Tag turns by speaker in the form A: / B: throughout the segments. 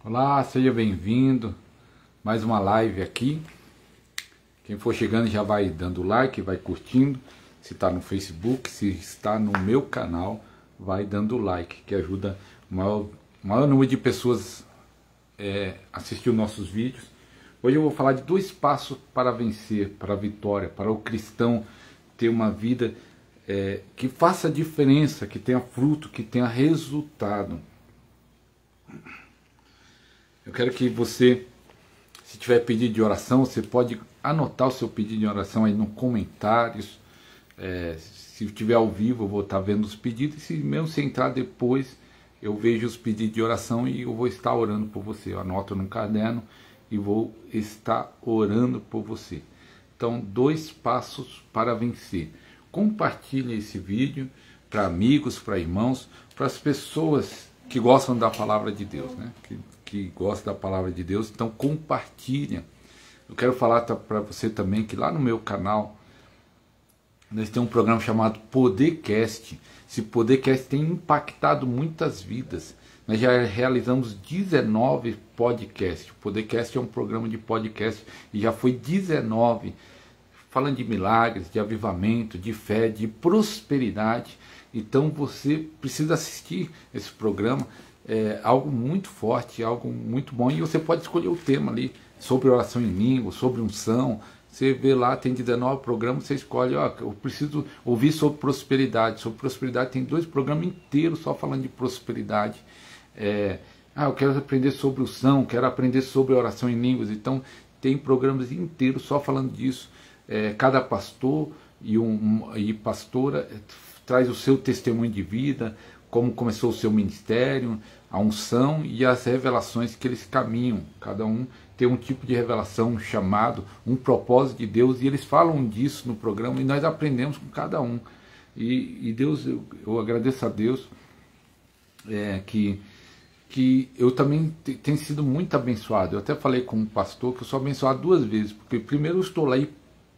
A: Olá, seja bem-vindo. Mais uma live aqui. Quem for chegando já vai dando like, vai curtindo. Se está no Facebook, se está no meu canal, vai dando like, que ajuda o maior número de pessoas a assistir os nossos vídeos. Hoje eu vou falar de 2 passos para vencer, para a vitória, para o cristão ter uma vida que faça diferença, que tenha fruto, que tenha resultado. Eu quero que você, se tiver pedido de oração, você pode anotar o seu pedido de oração aí nos comentários. Se estiver ao vivo, eu vou estar vendo os pedidos. E se mesmo você entrar depois, eu vejo os pedidos de oração e eu vou estar orando por você. Eu anoto no caderno e vou estar orando por você. Então, 2 passos para vencer. Compartilhe esse vídeo para amigos, para irmãos, para as pessoas que gostam da palavra de Deus, né? Que gostam da palavra de Deus, então compartilha. Eu quero falar para você também que lá no meu canal nós temos um programa chamado Podercast. Esse Podercast tem impactado muitas vidas. Nós já realizamos 19 podcasts. O Podercast é um programa de podcast e já foi 19 falando de milagres, de avivamento, de fé, de prosperidade. Então você precisa assistir esse programa. É algo muito forte, algo muito bom, e você pode escolher o tema ali, sobre oração em língua, sobre unção. Você vê lá, tem 19 programas, você escolhe, eu preciso ouvir sobre prosperidade. Sobre prosperidade tem 2 programas inteiros só falando de prosperidade. Eu quero aprender sobre unção, quero aprender sobre oração em línguas. Então tem programas inteiros só falando disso. Cada pastor e pastora traz o seu testemunho de vida, como começou o seu ministério, a unção e as revelações que eles caminham. Cada um tem um tipo de revelação, um chamado, um propósito de Deus, e eles falam disso no programa e nós aprendemos com cada um. E Deus, eu agradeço a Deus que eu também tenho sido muito abençoado. Eu até falei com um pastor que eu sou abençoado 2 vezes, porque primeiro eu estou lá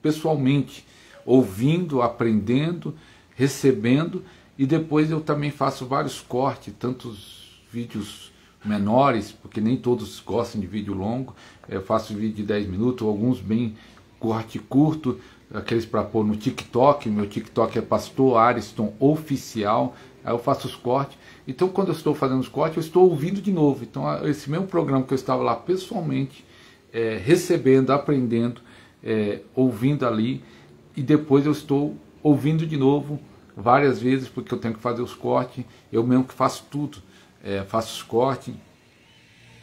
A: pessoalmente, ouvindo, aprendendo, recebendo, e depois eu também faço vários cortes, tantos vídeos menores, porque nem todos gostam de vídeo longo. Eu faço vídeo de 10 minutos, alguns bem corte curto, aqueles para pôr no TikTok. Meu TikTok é Pastor Ariston Oficial. Aí eu faço os cortes. Então quando eu estou fazendo os cortes, eu estou ouvindo de novo. Então esse mesmo programa que eu estava lá pessoalmente, recebendo, aprendendo, ouvindo ali, e depois eu estou ouvindo de novo várias vezes, porque eu tenho que fazer os cortes. Eu mesmo que faço tudo, faço os cortes,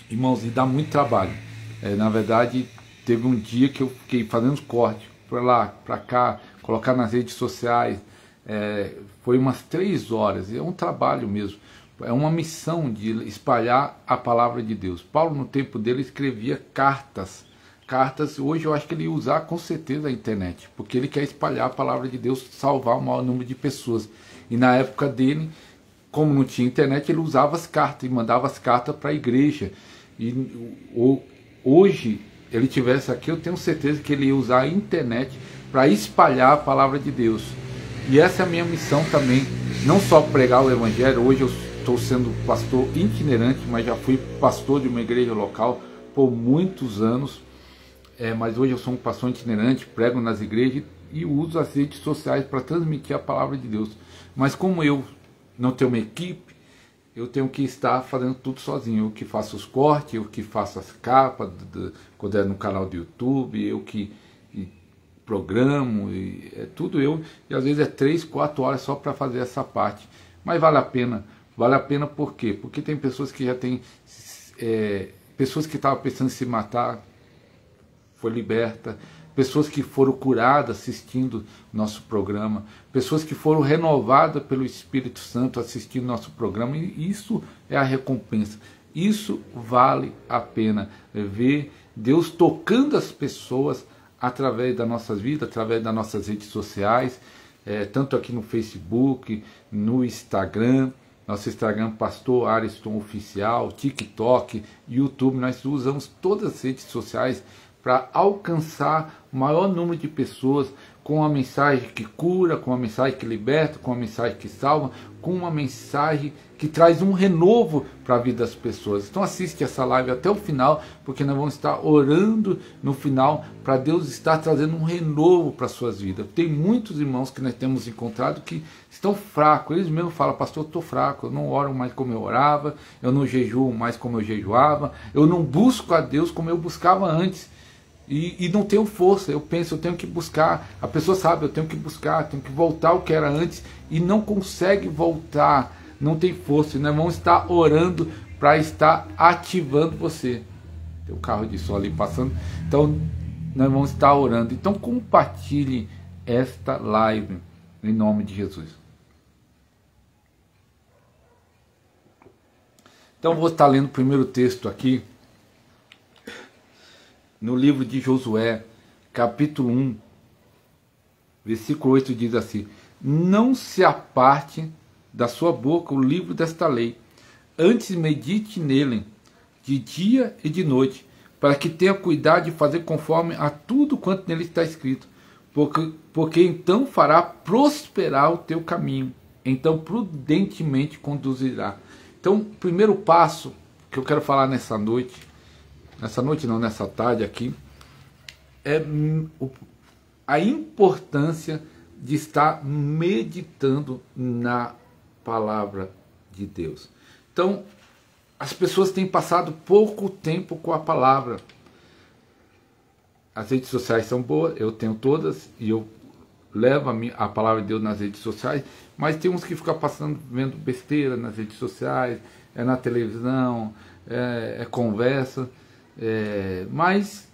A: irmãos, e dá muito trabalho. Na verdade, teve um dia que eu fiquei fazendo os cortes para lá, para cá, colocar nas redes sociais. Foi umas 3 horas. É um trabalho mesmo, é uma missão de espalhar a palavra de Deus. Paulo, no tempo dele, escrevia cartas. Hoje eu acho que ele ia usar com certeza a internet, porque ele quer espalhar a palavra de Deus, salvar o maior número de pessoas. E na época dele, como não tinha internet, ele usava as cartas e mandava as cartas para a igreja. E hoje, ele tivesse aqui, eu tenho certeza que ele ia usar a internet para espalhar a palavra de Deus. E essa é a minha missão também, não só pregar o evangelho. Hoje eu estou sendo pastor itinerante, mas já fui pastor de uma igreja local por muitos anos. Mas hoje eu sou um pastor itinerante, prego nas igrejas e uso as redes sociais para transmitir a palavra de Deus. Mas como eu não tenho uma equipe, eu tenho que estar fazendo tudo sozinho. Eu que faço os cortes, eu que faço as capas, quando é no canal do YouTube, eu que programo, tudo eu. E às vezes é 3, 4 horas só para fazer essa parte. Mas vale a pena. Vale a pena por quê? Porque tem pessoas que já têm... pessoas que estavam pensando em se matar, foi liberta, pessoas que foram curadas assistindo nosso programa, pessoas que foram renovadas pelo Espírito Santo assistindo nosso programa, e isso é a recompensa. Isso vale a pena, ver Deus tocando as pessoas através das nossas vidas, através das nossas redes sociais, tanto aqui no Facebook, no Instagram. Nosso Instagram, Pastor Ariston Oficial, TikTok, YouTube. Nós usamos todas as redes sociais para alcançar o maior número de pessoas com uma mensagem que cura, com uma mensagem que liberta, com uma mensagem que salva, com uma mensagem que traz um renovo para a vida das pessoas. Então assiste essa live até o final, porque nós vamos estar orando no final para Deus estar trazendo um renovo para as suas vidas. Tem muitos irmãos que nós temos encontrado que estão fracos, eles mesmos falam: pastor, eu estou fraco, eu não oro mais como eu orava, eu não jejuo mais como eu jejuava, eu não busco a Deus como eu buscava antes. E não tenho força, eu penso, eu tenho que buscar, a pessoa sabe, eu tenho que buscar, tenho que voltar ao que era antes, e não consegue voltar, não tem força, e nós vamos estar orando para estar ativando você. Tem um carro de som ali passando, então nós vamos estar orando. Então compartilhe esta live, em nome de Jesus. Então vou estar lendo o primeiro texto aqui, no livro de Josué, capítulo 1, versículo 8, diz assim: não se aparte da sua boca o livro desta lei, antes medite nele, de dia e de noite, para que tenha cuidado de fazer conforme a tudo quanto nele está escrito, porque então fará prosperar o teu caminho, então prudentemente conduzirá. Então, o primeiro passo que eu quero falar nessa noite não, nessa tarde aqui, é a importância de estar meditando na palavra de Deus. Então, as pessoas têm passado pouco tempo com a palavra. As redes sociais são boas, eu tenho todas, e eu levo a palavra de Deus nas redes sociais, mas tem uns que ficam passando, vendo besteira nas redes sociais, é na televisão, é conversa. Mas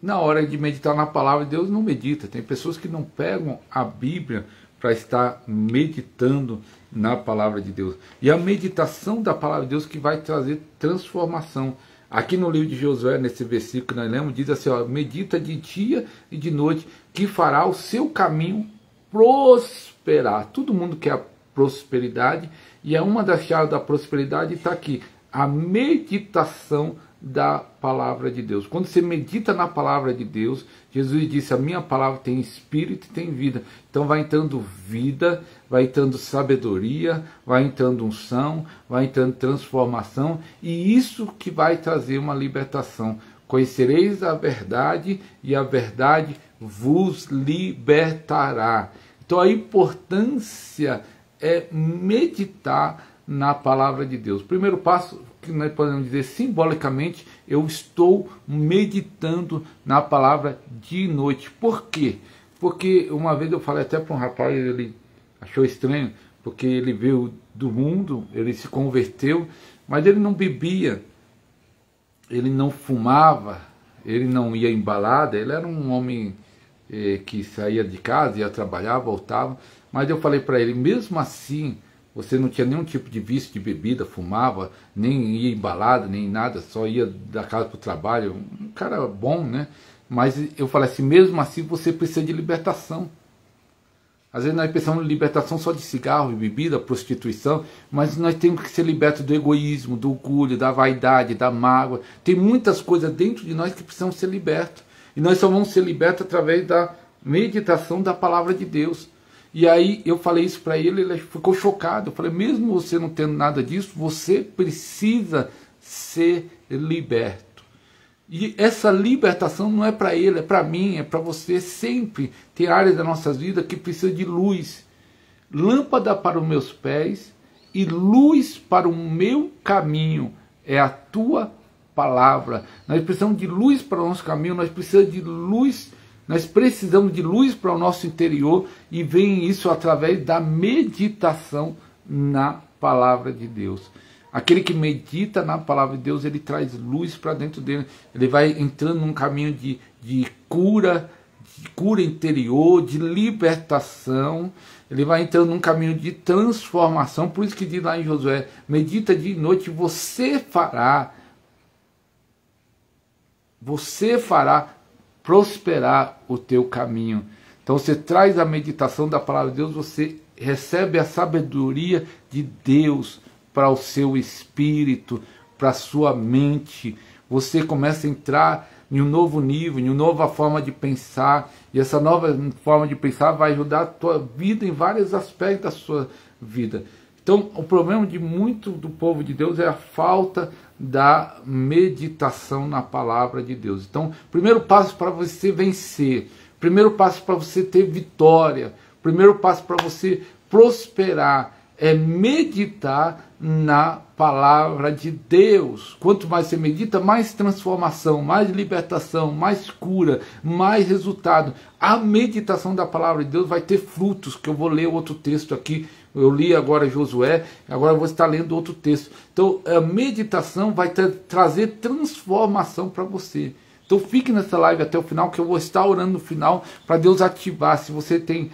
A: na hora de meditar na palavra de Deus não medita. Tem pessoas que não pegam a Bíblia para estar meditando na palavra de Deus, e a meditação da palavra de Deus que vai trazer transformação. Aqui no livro de Josué, nesse versículo que nós lemos, diz assim: ó, medita de dia e de noite, que fará o seu caminho prosperar. Todo mundo quer a prosperidade, e é uma das chaves da prosperidade está aqui: a meditação da palavra de Deus. Quando você medita na palavra de Deus, Jesus disse: a minha palavra tem espírito e tem vida. Então vai entrando vida, vai entrando sabedoria, vai entrando unção, vai entrando transformação, e isso que vai trazer uma libertação. Conhecereis a verdade, e a verdade vos libertará. Então a importância é meditar na palavra de Deus. Primeiro passo, que nós podemos dizer simbolicamente, eu estou meditando na palavra de noite. Por quê? Porque uma vez eu falei até para um rapaz, ele achou estranho, porque ele veio do mundo, ele se converteu, mas ele não bebia, ele não fumava, ele não ia em balada, ele era um homem que saía de casa, ia trabalhar, voltava, mas eu falei para ele: mesmo assim, você não tinha nenhum tipo de vício de bebida, fumava, nem ia em balada, nem nada, só ia da casa para o trabalho, um cara bom, né? Mas eu falei assim: mesmo assim você precisa de libertação. Às vezes nós pensamos em libertação só de cigarro, bebida, prostituição, mas nós temos que ser libertos do egoísmo, do orgulho, da vaidade, da mágoa. Tem muitas coisas dentro de nós que precisam ser libertas. E nós só vamos ser libertos através da meditação da palavra de Deus. E aí eu falei isso para ele, ele ficou chocado. Eu falei: mesmo você não tendo nada disso, você precisa ser liberto. E essa libertação não é para ele, é para mim, é para você. Sempre tem áreas da nossa vida que precisa de luz. Lâmpada para os meus pés e luz para o meu caminho é a tua palavra. Nós precisamos de luz para o nosso caminho, nós precisamos de luz. Nós precisamos de luz para o nosso interior, e vem isso através da meditação na palavra de Deus. Aquele que medita na palavra de Deus, ele traz luz para dentro dele. Ele vai entrando num caminho de cura interior, de libertação. Ele vai entrando num caminho de transformação. Por isso que diz lá em Josué: medita de noite, você fará prosperar o teu caminho. Então você traz a meditação da palavra de Deus, você recebe a sabedoria de Deus para o seu espírito, para a sua mente, você começa a entrar em um novo nível, em uma nova forma de pensar, e essa nova forma de pensar vai ajudar a tua vida em vários aspectos da sua vida. Então, o problema de muito do povo de Deus é a falta da meditação na palavra de Deus. Então, primeiro passo para você vencer, primeiro passo para você ter vitória, primeiro passo para você prosperar é meditar na palavra de Deus. Quanto mais você medita, mais transformação, mais libertação, mais cura, mais resultado. A meditação da palavra de Deus vai ter frutos, que eu vou ler outro texto aqui. Eu li agora Josué, agora eu vou estar lendo outro texto. Então, a meditação vai trazer transformação para você. Então, fique nessa live até o final, que eu vou estar orando no final para Deus ativar. Se você tem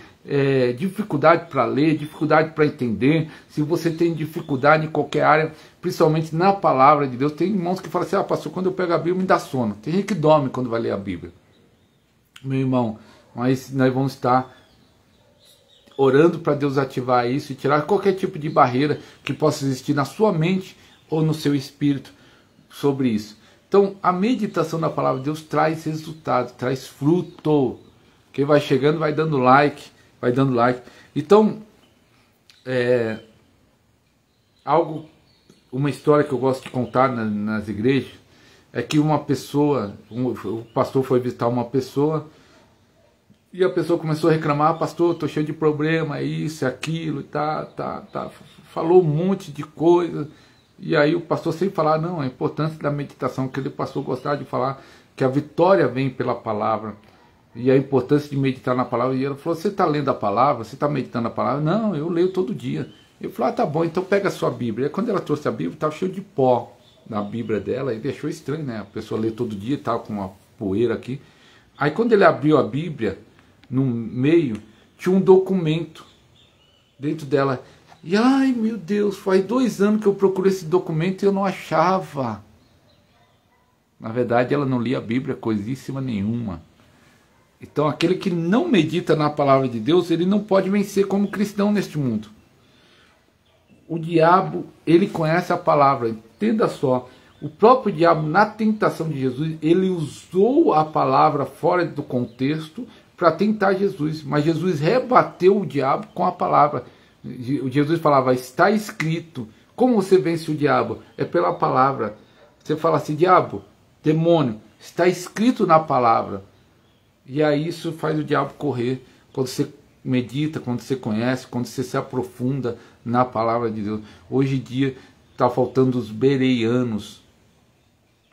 A: dificuldade para ler, dificuldade para entender, se você tem dificuldade em qualquer área, principalmente na palavra de Deus, tem irmãos que falam assim, pastor, quando eu pego a Bíblia me dá sono. Tem gente que dorme quando vai ler a Bíblia. Meu irmão, mas nós vamos estar orando para Deus ativar isso e tirar qualquer tipo de barreira que possa existir na sua mente ou no seu espírito sobre isso. Então, a meditação na palavra de Deus traz resultado, traz fruto. Quem vai chegando vai dando like, vai dando like. Então, uma história que eu gosto de contar nas igrejas, é que uma pessoa, o pastor foi visitar uma pessoa, e a pessoa começou a reclamar, pastor, estou cheio de problema, isso, aquilo, falou um monte de coisa. E aí o pastor sempre falava, não, a importância da meditação, que ele pastor gostava de falar, que a vitória vem pela palavra, e a importância de meditar na palavra. E ela falou, você está lendo a palavra? Você está meditando a palavra? Não, eu leio todo dia. Eu falei, tá bom, então pega a sua Bíblia. E quando ela trouxe a Bíblia, estava cheio de pó na Bíblia dela, e deixou estranho, né? A pessoa lê todo dia, estava com uma poeira aqui. Aí quando ele abriu a Bíblia, no meio, tinha um documento dentro dela. E ai meu Deus, faz 2 anos que eu procuro esse documento e eu não achava. Na verdade ela não lia a Bíblia coisíssima nenhuma. Então aquele que não medita na palavra de Deus, ele não pode vencer como cristão neste mundo. O diabo, ele conhece a palavra, entenda só. O próprio diabo, na tentação de Jesus, ele usou a palavra fora do contexto para tentar Jesus. Mas Jesus rebateu o diabo com a palavra. Jesus falava, está escrito. Como você vence o diabo? É pela palavra. Você fala assim, diabo, demônio, está escrito na palavra. E aí isso faz o diabo correr. Quando você medita, quando você conhece, quando você se aprofunda na palavra de Deus. Hoje em dia está faltando os bereanos.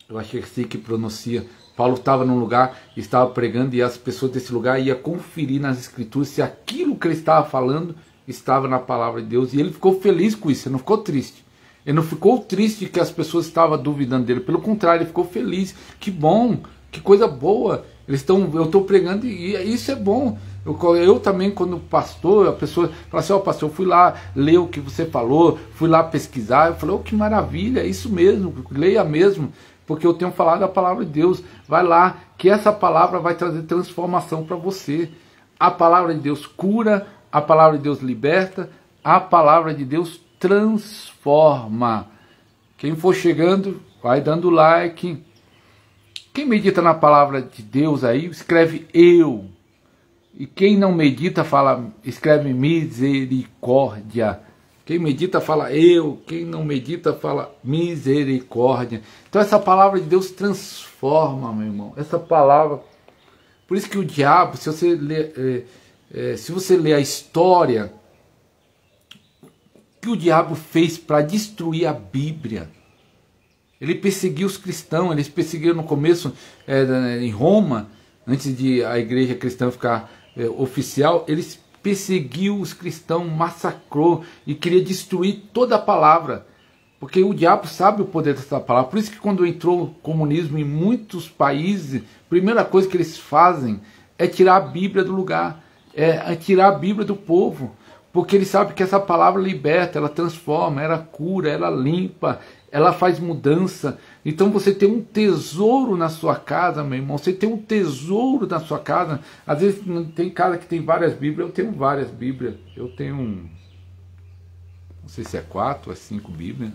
A: Eu acho que é assim que pronuncia. Paulo estava num lugar, estava pregando, e as pessoas desse lugar iam conferir nas escrituras se aquilo que ele estava falando estava na palavra de Deus. E ele ficou feliz com isso, ele não ficou triste. Ele não ficou triste que as pessoas estavam duvidando dele. Pelo contrário, ele ficou feliz. Que bom, que coisa boa. Eu estou pregando e isso é bom. Eu também, quando pastor, a pessoa fala assim, pastor, eu fui lá ler o que você falou, fui lá pesquisar. Eu falei, que maravilha, é isso mesmo, leia mesmo. Porque eu tenho falado a palavra de Deus. Vai lá, que essa palavra vai trazer transformação para você. A palavra de Deus cura, a palavra de Deus liberta, a palavra de Deus transforma. Quem for chegando, vai dando like. Quem medita na palavra de Deus aí, escreve eu. E quem não medita, escreve misericórdia. Quem medita fala eu, quem não medita fala misericórdia. Então essa palavra de Deus transforma, meu irmão. Essa palavra, por isso que o diabo, se você ler a história que o diabo fez para destruir a Bíblia, ele perseguiu os cristãos, eles perseguiram no começo em Roma, antes de a igreja cristã ficar oficial, eles perseguiu os cristãos, massacrou e queria destruir toda a palavra, porque o diabo sabe o poder dessa palavra. Por isso que quando entrou o comunismo em muitos países, a primeira coisa que eles fazem é tirar a Bíblia do lugar, é tirar a Bíblia do povo, porque eles sabem que essa palavra liberta, ela transforma, ela cura, ela limpa, ela faz mudança. Então você tem um tesouro na sua casa, meu irmão. Você tem um tesouro na sua casa. Às vezes tem casa que tem várias Bíblias. Eu tenho várias Bíblias. Eu tenho não sei se é 4 ou 5 Bíblias.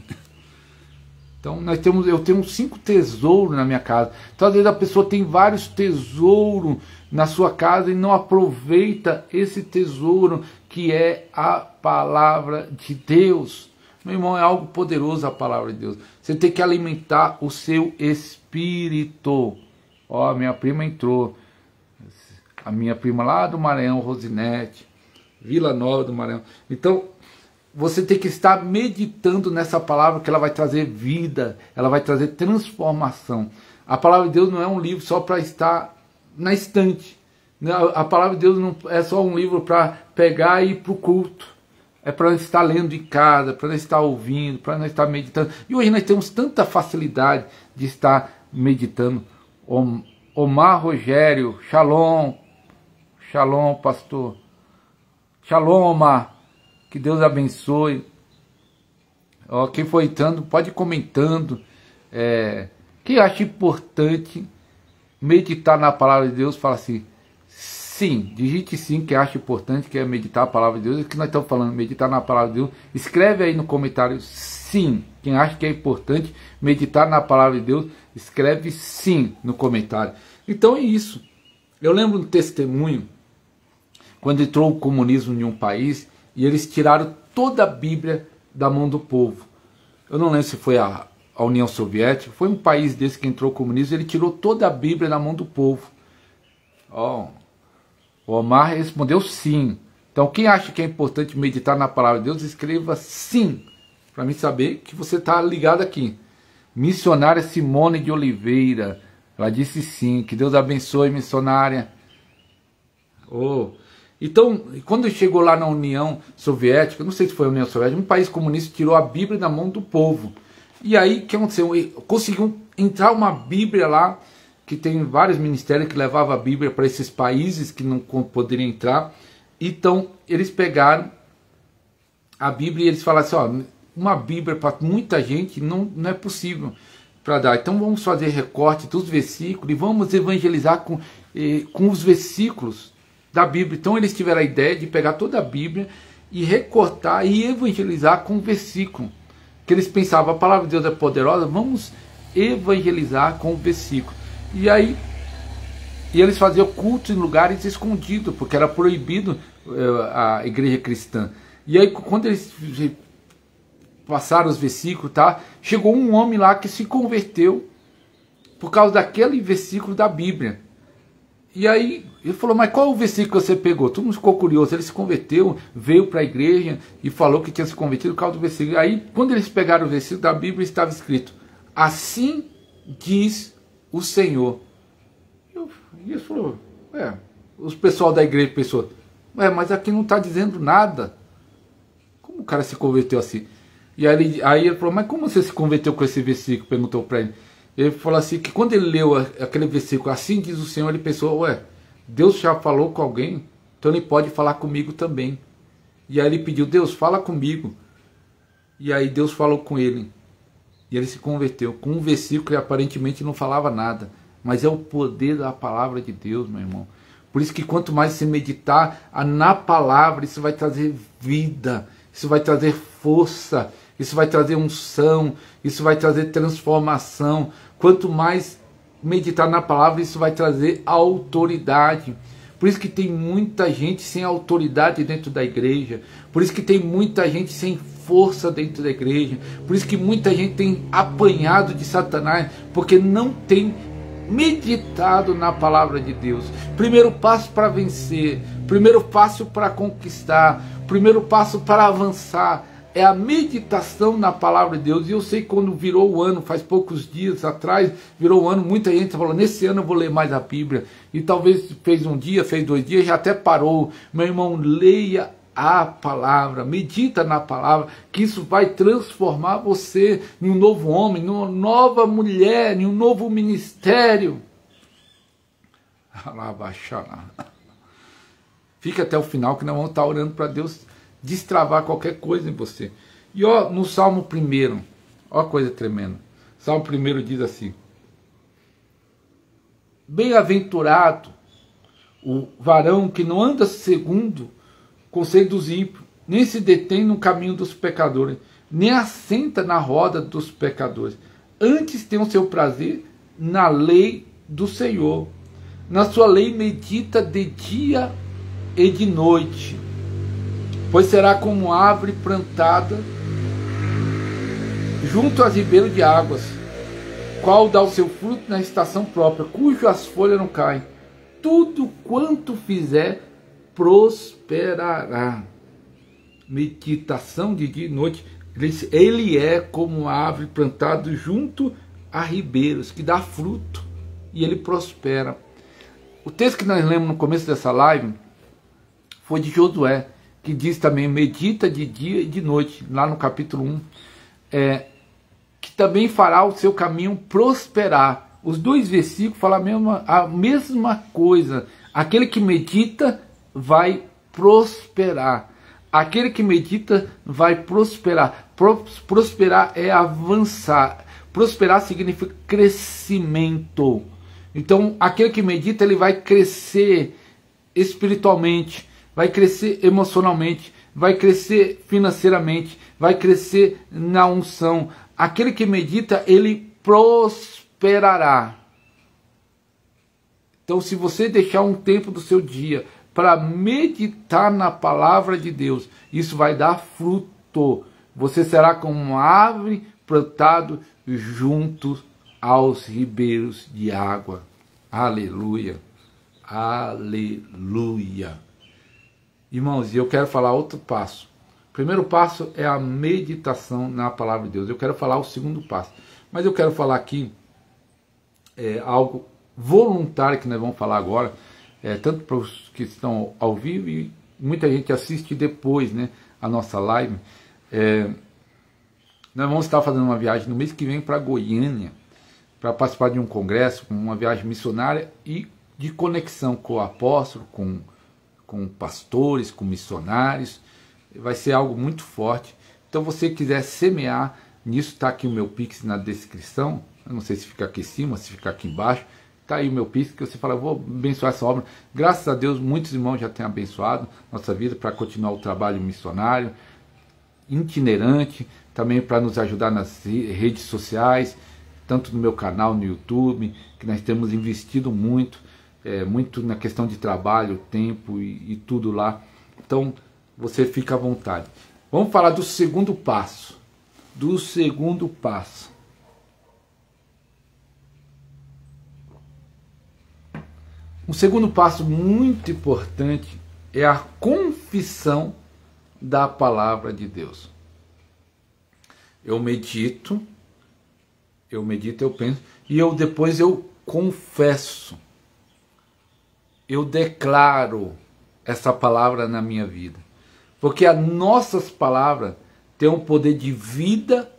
A: Então eu tenho 5 tesouros na minha casa. Então às vezes a pessoa tem vários tesouros na sua casa e não aproveita esse tesouro que é a palavra de Deus. Meu irmão, é algo poderoso a palavra de Deus. Você tem que alimentar o seu espírito. Ó, minha prima entrou. A minha prima lá do Maranhão, Rosinete, Vila Nova do Maranhão. Então, você tem que estar meditando nessa palavra, que ela vai trazer vida, ela vai trazer transformação. A palavra de Deus não é um livro só para estar na estante. A palavra de Deus não é só um livro para pegar e ir para o culto. É para nós estar lendo em casa, para nós estar ouvindo, para nós estar meditando. E hoje nós temos tanta facilidade de estar meditando. Omar Rogério, shalom. Shalom, pastor. Shalom, Omar. Que Deus abençoe. Ó, quem for entrando, pode ir comentando. Quem acha importante meditar na palavra de Deus, fala assim, sim, digite sim, que acha importante, que é meditar a palavra de Deus. É que nós estamos falando, meditar na palavra de Deus. Escreve aí no comentário, sim. Quem acha que é importante meditar na palavra de Deus, escreve sim no comentário. Então é isso. Eu lembro um testemunho, quando entrou o comunismo em um país, e eles tiraram toda a Bíblia da mão do povo. Eu não lembro se foi a União Soviética, foi um país desse que entrou o comunismo, ele tirou toda a Bíblia da mão do povo. Ó, o Omar respondeu sim. Então quem acha que é importante meditar na palavra de Deus, escreva sim, para mim saber que você está ligado aqui. Missionária Simone de Oliveira, ela disse sim. Que Deus abençoe, missionária. Então, quando chegou lá na União Soviética, não sei se foi a União Soviética, um país comunista tirou a Bíblia da mão do povo. E aí, o que aconteceu? Conseguiu entrar uma Bíblia lá, que tem vários ministérios que levavam a Bíblia para esses países que não poderiam entrar. Então, eles pegaram a Bíblia e eles falaram assim, ó, uma Bíblia para muita gente não é possível para dar. Então, vamos fazer recorte dos versículos e vamos evangelizar com os versículos da Bíblia. Então eles tiveram a ideia de pegar toda a Bíblia e recortar e evangelizar com o versículo. Que eles pensavam, a palavra de Deus é poderosa, vamos evangelizar com o versículo. E aí eles faziam culto em lugares escondidos, porque era proibido a igreja cristã. E aí quando eles passaram os versículos, tá, chegou um homem lá que se converteu por causa daquele versículo da Bíblia. E aí ele falou, mas qual é o versículo que você pegou? Todo mundo ficou curioso. Ele se converteu, veio para a igreja e falou que tinha se convertido por causa do versículo. Aí quando eles pegaram o versículo da Bíblia, estava escrito, assim diz o Senhor. E ele falou, os pessoal da igreja pensou, mas aqui não está dizendo nada. Como o cara se converteu assim? E aí ele falou, mas como você se converteu com esse versículo? Perguntou para ele. Ele falou assim, que quando ele leu aquele versículo, assim diz o Senhor, ele pensou, Deus já falou com alguém, então ele pode falar comigo também. E aí ele pediu, Deus, fala comigo. E aí Deus falou com ele. E ele se converteu com um versículo que aparentemente não falava nada. Mas é o poder da palavra de Deus, meu irmão. Por isso que quanto mais você meditar na palavra, isso vai trazer vida, isso vai trazer força, isso vai trazer unção, isso vai trazer transformação. Quanto mais meditar na palavra, isso vai trazer autoridade. Por isso que tem muita gente sem autoridade dentro da igreja. Por isso que tem muita gente sem força dentro da igreja. Por isso que muita gente tem apanhado de Satanás, porque não tem meditado na palavra de Deus. Primeiro passo para vencer, primeiro passo para conquistar, primeiro passo para avançar é a meditação na palavra de Deus. E eu sei que quando virou o ano, faz poucos dias atrás, virou o ano, muita gente falou, nesse ano eu vou ler mais a Bíblia. E talvez fez um dia, fez 2 dias, já até parou. Meu irmão, leia a palavra, medita na palavra, que isso vai transformar você em um novo homem, em uma nova mulher, em um novo ministério. Fica até o final que nós vamos estar orando para Deus destravar qualquer coisa em você. E ó, no Salmo 1, ó a coisa tremenda. Salmo 1 diz assim: bem-aventurado o varão que não anda segundo o conselho dos ímpios, nem se detém no caminho dos pecadores, nem assenta na roda dos pecadores. Antes tem o seu prazer na lei do Senhor. Na sua lei medita de dia e de noite. Pois será como árvore plantada junto aos ribeiros de águas, qual dá o seu fruto na estação própria, cujas folhas não caem. Tudo quanto fizer prosperará. Meditação de dia e noite. Ele é como árvore plantada junto a ribeiros, que dá fruto e ele prospera. O texto que nós lemos no começo dessa live foi de Josué, que diz também, medita de dia e de noite, lá no capítulo 1, que também fará o seu caminho prosperar. Os dois versículos falam a mesma coisa. Aquele que medita vai prosperar. Aquele que medita vai prosperar. Prosperar é avançar. Prosperar significa crescimento. Então, aquele que medita, ele vai crescer espiritualmente, vai crescer emocionalmente, vai crescer financeiramente, vai crescer na unção. Aquele que medita, ele prosperará. Então, se você deixar um tempo do seu dia para meditar na palavra de Deus, isso vai dar fruto. Você será como uma árvore plantada junto aos ribeiros de água. Aleluia. Aleluia. Irmãos, eu quero falar outro passo. O primeiro passo é a meditação na palavra de Deus. Eu quero falar o segundo passo. Mas eu quero falar aqui algo voluntário que nós vamos falar agora. Tanto para os que estão ao vivo e muita gente assiste depois, né, a nossa live. Nós vamos estar fazendo uma viagem no mês que vem para Goiânia, para participar de um congresso, uma viagem missionária e de conexão com o apóstolo, com pastores, com missionários. Vai ser algo muito forte. Então, você quiser semear nisso, está aqui o meu Pix na descrição. Eu não sei se fica aqui em cima, se fica aqui embaixo. Está aí o meu Pix, que você fala, eu vou abençoar essa obra. Graças a Deus, muitos irmãos já têm abençoado nossa vida para continuar o trabalho missionário, itinerante, também para nos ajudar nas redes sociais, tanto no meu canal no YouTube, que nós temos investido muito, muito na questão de trabalho, tempo e tudo lá. Então, você fica à vontade. Vamos falar do segundo passo. Do segundo passo. Um segundo passo muito importante é a confissão da palavra de Deus. Eu medito, eu penso, e depois eu confesso. Eu declaro essa palavra na minha vida. Porque as nossas palavras têm um poder de vida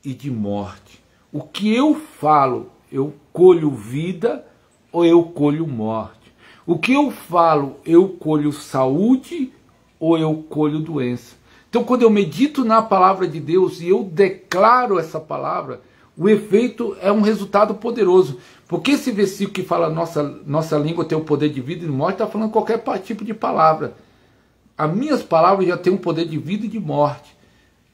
A: e de morte. O que eu falo, eu colho vida ou eu colho morte. O que eu falo, eu colho saúde ou eu colho doença. Então, quando eu medito na palavra de Deus e eu declaro essa palavra, o efeito é um resultado poderoso. Porque esse versículo que fala nossa língua tem o poder de vida e de morte, está falando qualquer tipo de palavra. As minhas palavras já têm um poder de vida e de morte.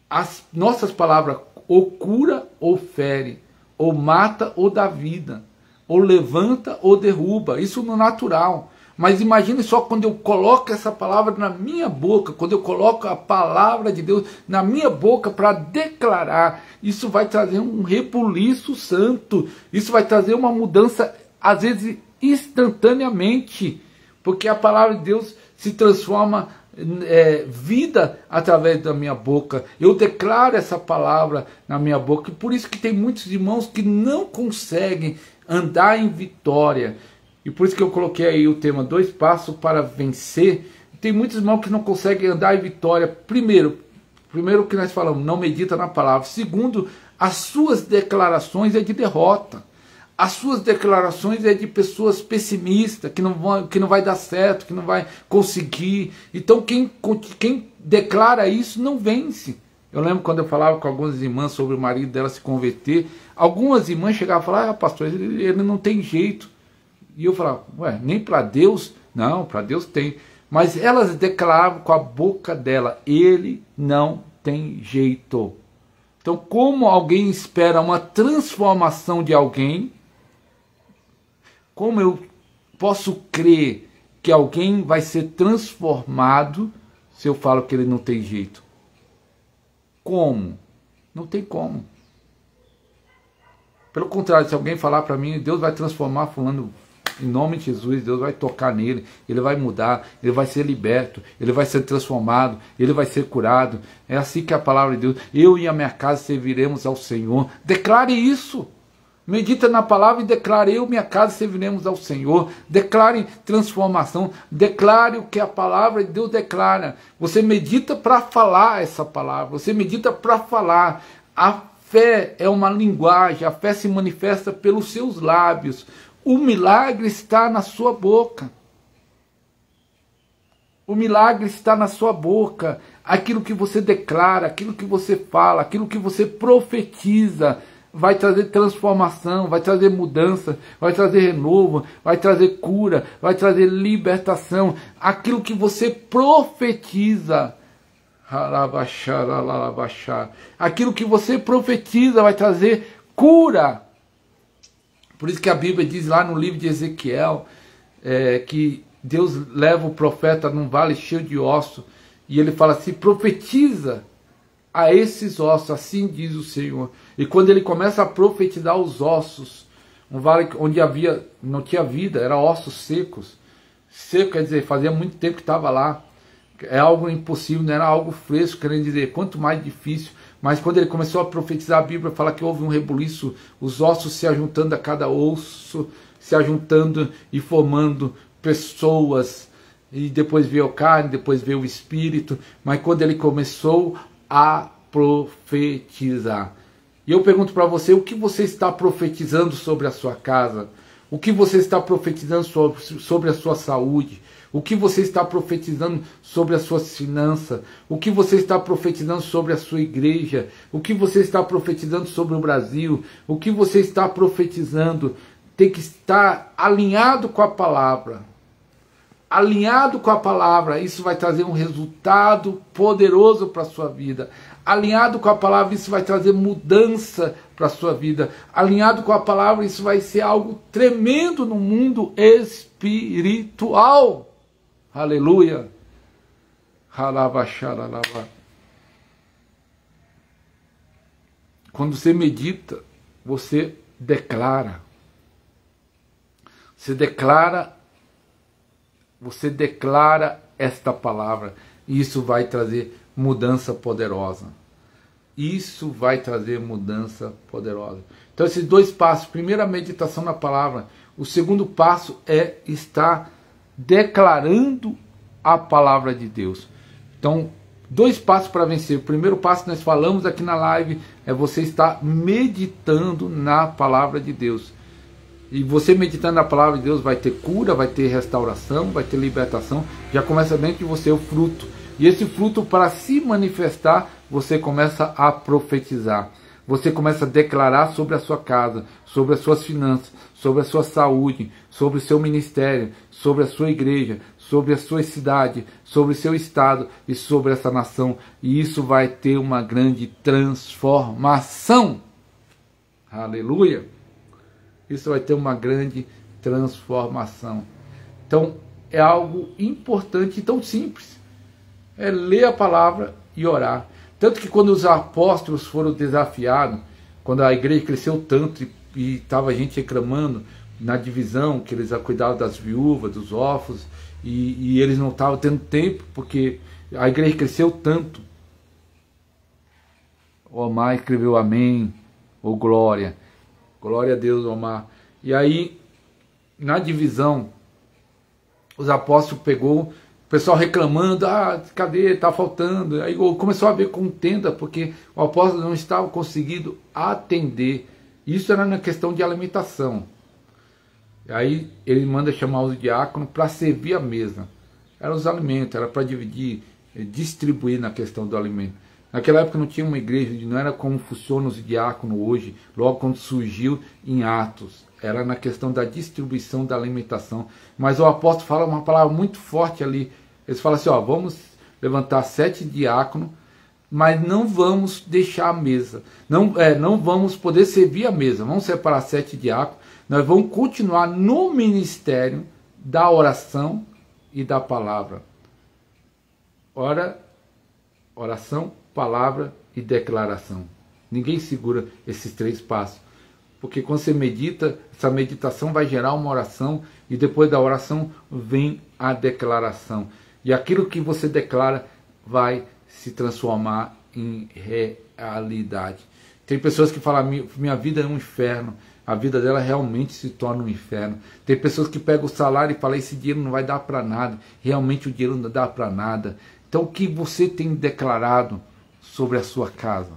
A: As nossas palavras ou cura ou fere, ou mata ou dá vida, ou levanta ou derruba. Isso no natural. Mas imagine só quando eu coloco essa palavra na minha boca, quando eu coloco a palavra de Deus na minha boca para declarar, isso vai trazer um rebuliço santo, isso vai trazer uma mudança, às vezes instantaneamente, porque a palavra de Deus se transforma vida através da minha boca. Eu declaro essa palavra na minha boca, e por isso que tem muitos irmãos que não conseguem andar em vitória. E por isso que eu coloquei aí o tema 2 passos para vencer. Tem muitos irmãos que não conseguem andar em vitória. Primeiro que nós falamos, não medita na palavra. Segundo, as suas declarações é de derrota. As suas declarações é de pessoas pessimistas, que não vai dar certo, que não vai conseguir. Então quem declara isso não vence. Eu lembro quando eu falava com algumas irmãs sobre o marido dela se converter, algumas irmãs chegavam e falavam, pastor, ele não tem jeito. E eu falava, nem para Deus? Não, para Deus tem. Mas elas declaravam com a boca dela, ele não tem jeito. Então, como alguém espera uma transformação de alguém, como eu posso crer que alguém vai ser transformado se eu falo que ele não tem jeito? Como? Não tem como. Pelo contrário, se alguém falar para mim, Deus vai transformar fulano, em nome de Jesus, Deus vai tocar nele, ele vai mudar, ele vai ser liberto, ele vai ser transformado, ele vai ser curado. É assim que é a palavra de Deus. Eu e a minha casa serviremos ao Senhor. Declare isso. Medita na palavra e declare: eu e minha casa serviremos ao Senhor. Declare transformação. Declare o que a palavra de Deus declara. Você medita para falar essa palavra. Você medita para falar. A fé é uma linguagem. A fé se manifesta pelos seus lábios. O milagre está na sua boca. O milagre está na sua boca. Aquilo que você declara, aquilo que você fala, aquilo que você profetiza, vai trazer transformação, vai trazer mudança, vai trazer renovo, vai trazer cura, vai trazer libertação. Aquilo que você profetiza, aquilo que você profetiza vai trazer cura. Por isso que a Bíblia diz lá no livro de Ezequiel, que Deus leva o profeta num vale cheio de ossos, e ele fala assim: profetiza a esses ossos, assim diz o Senhor. E quando ele começa a profetizar os ossos, um vale onde não tinha vida, era ossos secos. Seco quer dizer, fazia muito tempo que estava lá. É algo impossível, não era algo fresco, querendo dizer, quanto mais difícil. Mas quando ele começou a profetizar, a Bíblia fala que houve um rebuliço, os ossos se ajuntando a cada osso, se ajuntando e formando pessoas. E depois veio a carne, depois veio o espírito. Mas quando ele começou a profetizar. E eu pergunto para você: o que você está profetizando sobre a sua casa? O que você está profetizando sobre a sua saúde? O que você está profetizando sobre as suas finanças? O que você está profetizando sobre a sua igreja? O que você está profetizando sobre o Brasil? O que você está profetizando tem que estar alinhado com a palavra. Alinhado com a palavra, isso vai trazer um resultado poderoso para a sua vida. Alinhado com a palavra, isso vai trazer mudança para a sua vida. Alinhado com a palavra, isso vai ser algo tremendo no mundo espiritual. Aleluia. Quando você medita, você declara. Você declara esta palavra. E isso vai trazer mudança poderosa. Isso vai trazer mudança poderosa. Então, esses dois passos. Primeiro, a meditação na palavra. O segundo passo é estar declarando a palavra de Deus. Então, dois passos para vencer. O primeiro passo que nós falamos aqui na live é você estar meditando na palavra de Deus. E você meditando na palavra de Deus vai ter cura, vai ter restauração, vai ter libertação. Já começa dentro de você o fruto. E esse fruto, para se manifestar, você começa a profetizar. Você começa a declarar sobre a sua casa, sobre as suas finanças, sobre a sua saúde, sobre o seu ministério, sobre a sua igreja, sobre a sua cidade, sobre o seu estado e sobre essa nação. E isso vai ter uma grande transformação. Aleluia! Isso vai ter uma grande transformação. Então, é algo importante e tão simples. É ler a palavra e orar. Tanto que quando os apóstolos foram desafiados, quando a igreja cresceu tanto e estava gente reclamando na divisão, que eles cuidavam das viúvas, dos órfãos, e eles não estavam tendo tempo, porque a igreja cresceu tanto. O Omar escreveu amém, ou glória. Glória a Deus, Omar. E aí, na divisão, os apóstolos pegou, o pessoal reclamando: cadê? Está faltando. Aí começou a haver contenda, porque o apóstolo não estava conseguindo atender. Isso era na questão de alimentação. Aí ele manda chamar os diáconos para servir a mesa. Eram os alimentos, era para dividir, distribuir na questão do alimento. Naquela época não tinha uma igreja, não era como funciona os diáconos hoje, logo quando surgiu em Atos. Era na questão da distribuição da alimentação. Mas o apóstolo fala uma palavra muito forte ali. Eles falam assim: vamos levantar 7 diáconos, mas não vamos deixar a mesa, não vamos poder servir a mesa, vamos separar 7 diáconos, nós vamos continuar no ministério da oração e da palavra. Oração, palavra e declaração. Ninguém segura esses 3 passos, porque quando você medita, essa meditação vai gerar uma oração, e depois da oração vem a declaração, e aquilo que você declara vai se transformar em realidade. Tem pessoas que falam, minha vida é um inferno, a vida dela realmente se torna um inferno. Tem pessoas que pegam o salário e falam, esse dinheiro não vai dar para nada, realmente o dinheiro não dá para nada. Então o que você tem declarado sobre a sua casa?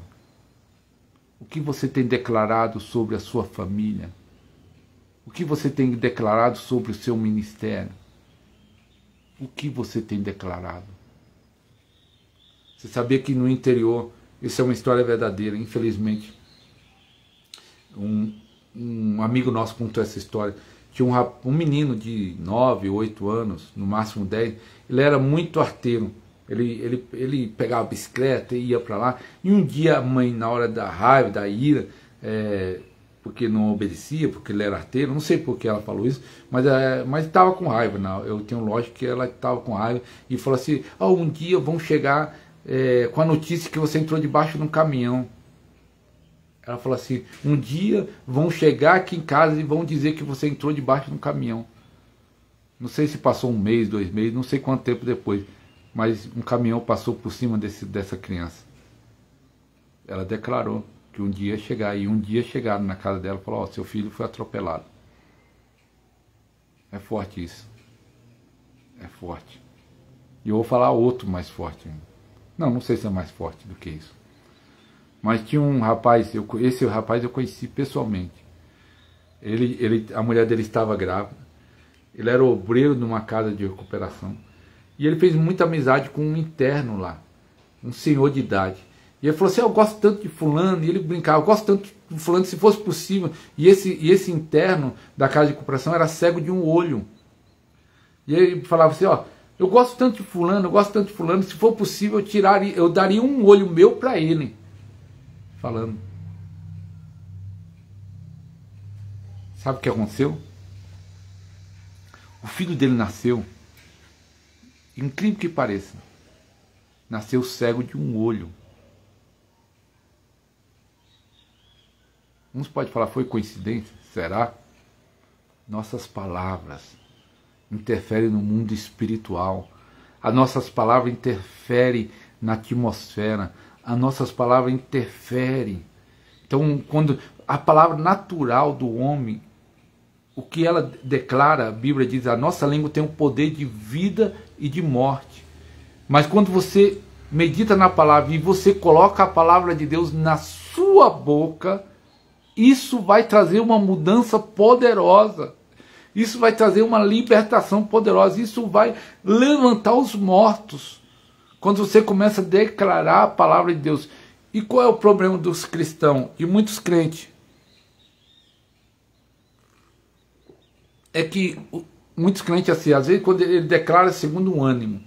A: O que você tem declarado sobre a sua família? O que você tem declarado sobre o seu ministério? O que você tem declarado? Você sabia que no interior, isso é uma história verdadeira, infelizmente. Um amigo nosso contou essa história. Tinha um menino de 9, 8 anos, no máximo 10, ele era muito arteiro. Ele pegava a bicicleta e ia para lá. E um dia a mãe, na hora da raiva, da ira, porque não obedecia, porque ele era arteiro, não sei por que ela falou isso, mas estava com raiva. Não. Eu tenho lógico que ela estava com raiva e falou assim, um dia vão chegar com a notícia que você entrou debaixo de um caminhão. Ela falou assim, um dia vão chegar aqui em casa e vão dizer que você entrou debaixo de um caminhão. Não sei se passou 1 mês, 2 meses, não sei quanto tempo depois, mas um caminhão passou por cima dessa criança. Ela declarou que um dia ia chegar, e um dia chegaram na casa dela e falaram, seu filho foi atropelado. É forte isso. É forte. E eu vou falar outro mais forte. Não sei se é mais forte do que isso. Mas tinha um rapaz, esse rapaz eu conheci pessoalmente. A mulher dele estava grávida. Ele era obreiro numa casa de recuperação. E ele fez muita amizade com um interno lá, um senhor de idade. E ele falou assim, eu gosto tanto de fulano, e ele brincava, eu gosto tanto de fulano, se fosse possível. E esse interno da casa de recuperação era cego de um olho. E ele falava assim, eu gosto tanto de fulano, se for possível eu daria um olho meu para ele. Falando. Sabe o que aconteceu? O filho dele nasceu, incrível que pareça, nasceu cego de um olho. Uns podem falar, foi coincidência? Será? Nossas palavras interferem no mundo espiritual. As nossas palavras interferem na atmosfera. As nossas palavras interferem. Então, quando a palavra natural do homem, o que ela declara, a Bíblia diz, a nossa língua tem o poder de vida e de morte. Mas quando você medita na palavra e você coloca a palavra de Deus na sua boca, isso vai trazer uma mudança poderosa. Isso vai trazer uma libertação poderosa. Isso vai levantar os mortos. Quando você começa a declarar a palavra de Deus. E qual é o problema dos cristãos e muitos crentes? É que muitos crentes, assim, às vezes, quando ele declara segundo um ânimo,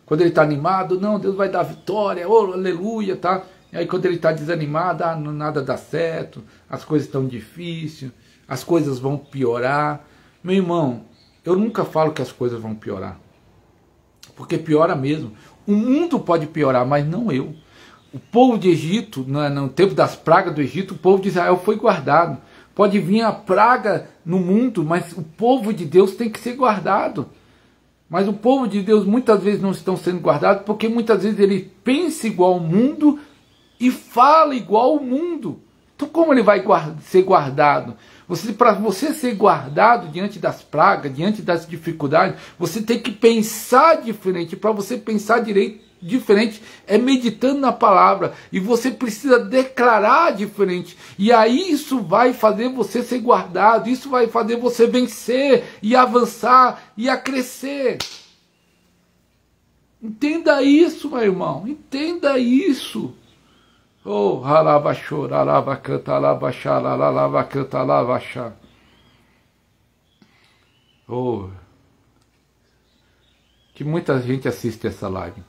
A: quando ele está animado, não, Deus vai dar vitória, oh, aleluia, tá? E aí quando ele está desanimado, nada dá certo, as coisas estão difíceis, as coisas vão piorar. Meu irmão, eu nunca falo que as coisas vão piorar, porque piora mesmo. O mundo pode piorar, mas não eu. O povo de Egito, no tempo das pragas do Egito, o povo de Israel foi guardado. Pode vir a praga no mundo, mas o povo de Deus tem que ser guardado. Mas o povo de Deus muitas vezes não estão sendo guardados, porque muitas vezes ele pensa igual ao mundo e fala igual ao mundo. Então como ele vai ser guardado? Para você ser guardado diante das pragas, diante das dificuldades, você tem que pensar diferente. Para você pensar diferente é meditando na palavra. E você precisa declarar diferente. E aí isso vai fazer você ser guardado. Isso vai fazer você vencer e avançar e a crescer. Entenda isso, meu irmão. Entenda isso. Oh, ralabachô, ralabacanta, alabaxá, lalabacanta, alabaxá. Oh, que muita gente assiste essa live.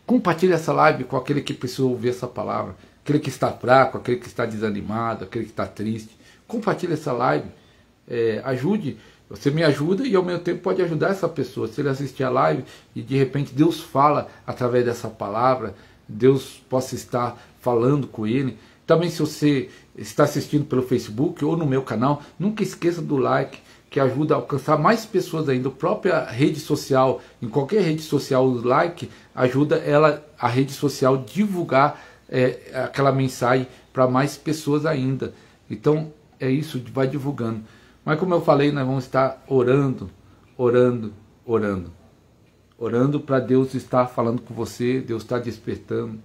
A: Compartilhe essa live com aquele que precisa ouvir essa palavra, aquele que está fraco, aquele que está desanimado, aquele que está triste. Compartilhe essa live, ajude, você me ajuda e ao mesmo tempo pode ajudar essa pessoa. Se ele assistir a live e de repente Deus fala através dessa palavra, Deus possa estar falando com ele. Também se você está assistindo pelo Facebook ou no meu canal, nunca esqueça do like, que ajuda a alcançar mais pessoas ainda. A própria rede social, em qualquer rede social, o like ajuda a rede social divulgar aquela mensagem para mais pessoas ainda. Então é isso, vai divulgando. Mas como eu falei, nós vamos estar orando para Deus estar falando com você, Deus está despertando.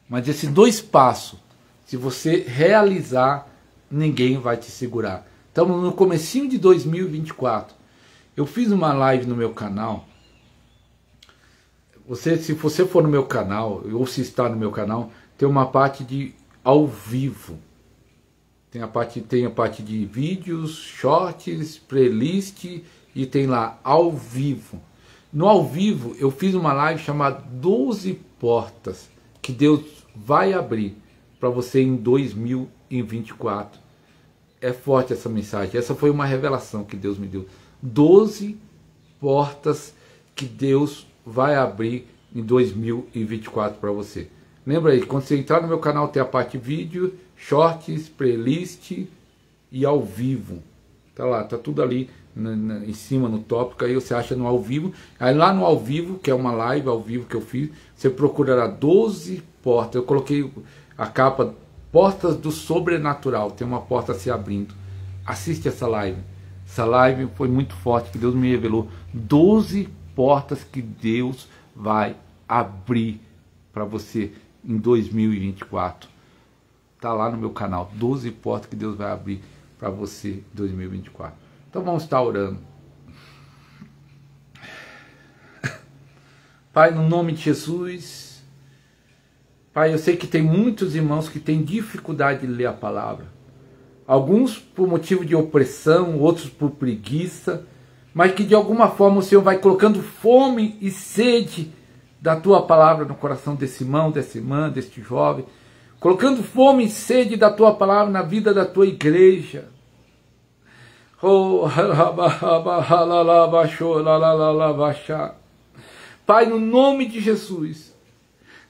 A: Mas esses 2 passos, se você realizar, ninguém vai te segurar. Estamos no comecinho de 2024. Eu fiz uma live no meu canal. Se você for no meu canal, ou se está no meu canal, tem uma parte de ao vivo. Tem a parte de vídeos, shorts, playlist e tem lá ao vivo. No ao vivo eu fiz uma live chamada 12 portas que Deus vai abrir para você em 2024. É forte essa mensagem. Essa foi uma revelação que Deus me deu. 12 portas que Deus vai abrir em 2024 para você. Lembra aí, quando você entrar no meu canal tem a parte vídeo, shorts, playlist e ao vivo. Tá lá, tá tudo ali em cima no tópico, aí você acha no ao vivo. Aí lá no ao vivo, que é uma live ao vivo que eu fiz, você procurará 12 portas. Eu coloquei a capa Portas do Sobrenatural, tem uma porta se abrindo. Assiste essa live. Essa live foi muito forte, que Deus me revelou 12 portas que Deus vai abrir para você em 2024. Tá lá no meu canal, 12 portas que Deus vai abrir para você em 2024. Então vamos estar orando. Pai, no nome de Jesus. Pai, eu sei que tem muitos irmãos que têm dificuldade de ler a palavra. Alguns por motivo de opressão, outros por preguiça, mas que de alguma forma o Senhor vai colocando fome e sede da Tua palavra no coração desse irmão, dessa irmã, deste jovem, colocando fome e sede da Tua palavra na vida da Tua igreja. Pai, no nome de Jesus,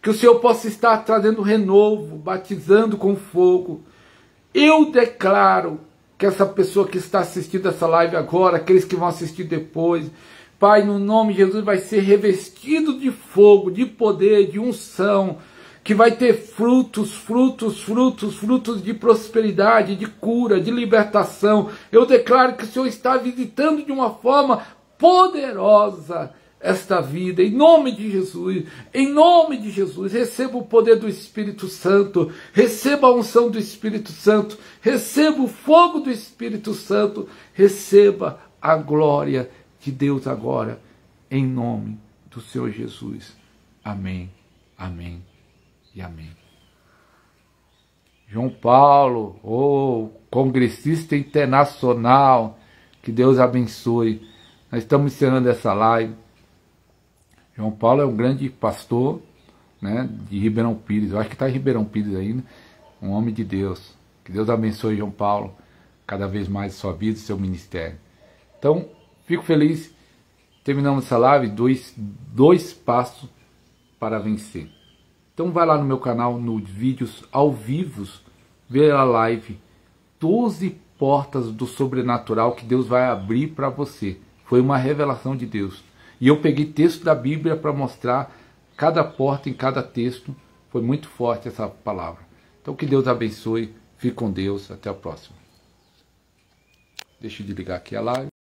A: que o Senhor possa estar trazendo renovo, batizando com fogo. Eu declaro que essa pessoa que está assistindo essa live agora, aqueles que vão assistir depois, Pai, no nome de Jesus, vai ser revestido de fogo, de poder, de unção, que vai ter frutos de prosperidade, de cura, de libertação. Eu declaro que o Senhor está visitando de uma forma poderosa esta vida, em nome de Jesus, receba o poder do Espírito Santo, receba a unção do Espírito Santo, receba o fogo do Espírito Santo, receba a glória de Deus agora, em nome do Senhor Jesus. Amém, amém e amém. João Paulo, congressista internacional, que Deus abençoe. Nós estamos encerrando essa live. João Paulo é um grande pastor, né, de Ribeirão Pires. Eu acho que está em Ribeirão Pires ainda. Um homem de Deus. Que Deus abençoe João Paulo cada vez mais sua vida e seu ministério. Então, fico feliz. Terminamos essa live, dois passos para vencer. Então vai lá no meu canal, nos vídeos ao vivo, vê a live 12 portas do sobrenatural que Deus vai abrir para você. Foi uma revelação de Deus. E eu peguei texto da Bíblia para mostrar cada porta em cada texto. Foi muito forte essa palavra. Então que Deus abençoe. Fique com Deus. Até a próxima. Deixa eu desligar aqui a live.